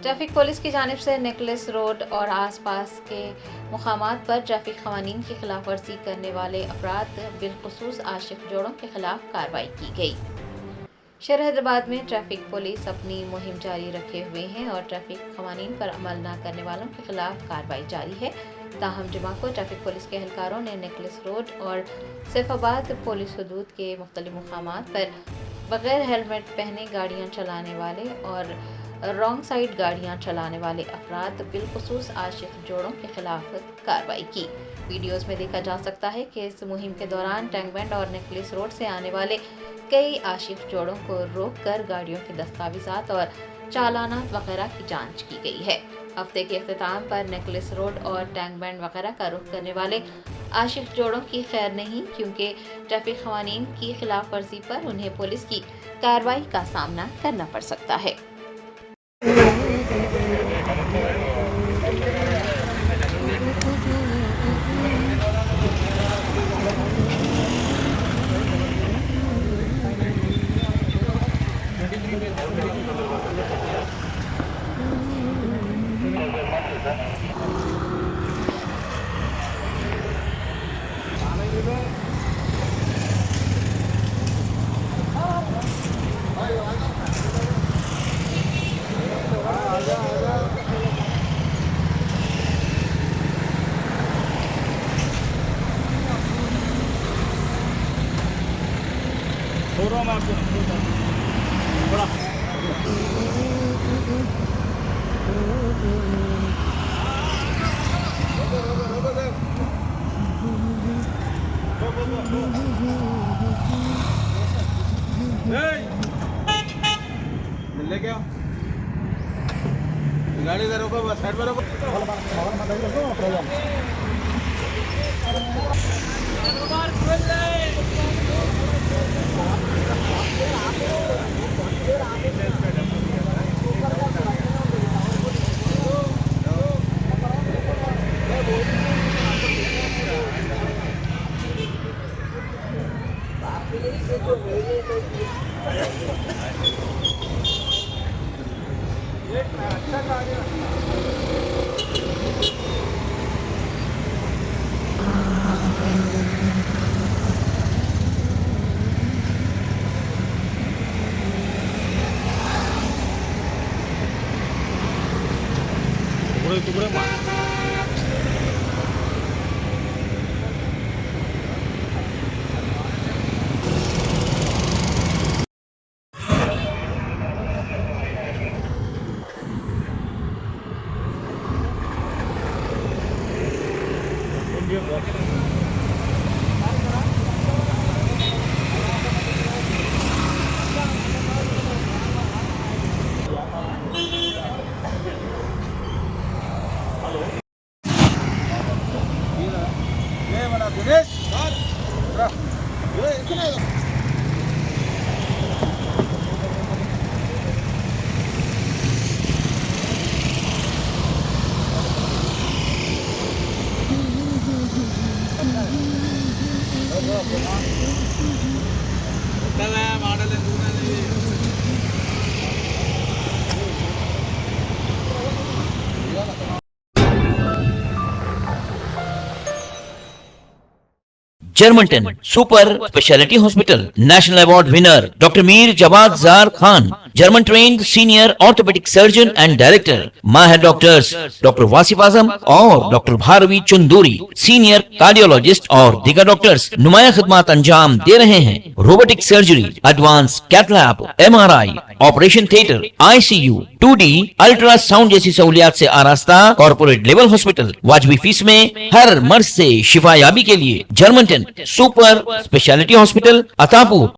Traffic police کی جانب سے نیکلس روڈ اور آس پاس کے مقامات پر ٹریفک قوانین کی خلاف ورزی کرنے والے افراد بالخصوص عاشق جوڑوں کے خلاف کارروائی کی گئی۔ شہر حیدرآباد میں ٹریفک پولیس اپنی مہم جاری رکھے ہوئے ہیں اور ٹریفک قوانین پر عمل نہ کرنے والوں کے خلاف کارروائی جاری ہے۔ تاہم جمعہ کو ٹریفک پولیس کے اہلکاروں نے نیکلس روڈ اور سیف آباد پولیس حدود کے مختلف مقامات پر بغیر ہیلمٹ پہنے گاڑیاں چلانے والے اور رانگ سائیڈ گاڑیاں چلانے والے افراد بالخصوص عاشق جوڑوں کے خلاف کارروائی کی۔ ویڈیوز میں دیکھا جا سکتا ہے کہ اس مہم کے دوران ٹینک بینڈ اور نیکلس روڈ سے آنے والے کئی عاشق جوڑوں کو روک کر گاڑیوں کے دستاویزات اور چالانات وغیرہ کی جانچ کی گئی ہے۔ ہفتے کے اختتام پر نیکلس روڈ اور ٹینک بینڈ وغیرہ کا رخ کرنے والے عاشق جوڑوں کی خیر نہیں، کیونکہ ٹریفک قوانین کی خلاف ورزی پر انہیں پولیس کی کارروائی کا سامنا کرنا پڑ سکتا ہے۔ ملنے کیا گاڑی سے روکو، بس سائڈ پہ روکو۔ ٹکڑے جرمنٹن super specialty hospital national award winner doctor Mir Jawad Zar Khan, German trained senior orthopaedic surgeon and director, ماہر ڈاکٹرز ڈاکٹر واصف اعظم اور doctor Bharvi Chanduri, senior cardiologist اور دیگر ڈاکٹرز نمایاں خدمات انجام دے رہے ہیں۔ Robotic surgery, advance cath lab, MRI، operation theatre, ICU، 2D ultrasound جیسی سہولیات سے آراستہ کارپوریٹ لیول ہاسپٹل، واجبی فیس میں ہر مرض سے شفا یابی کے لیے جرمنٹن سپر اسپیشلٹی ہاسپٹل، عطا پور۔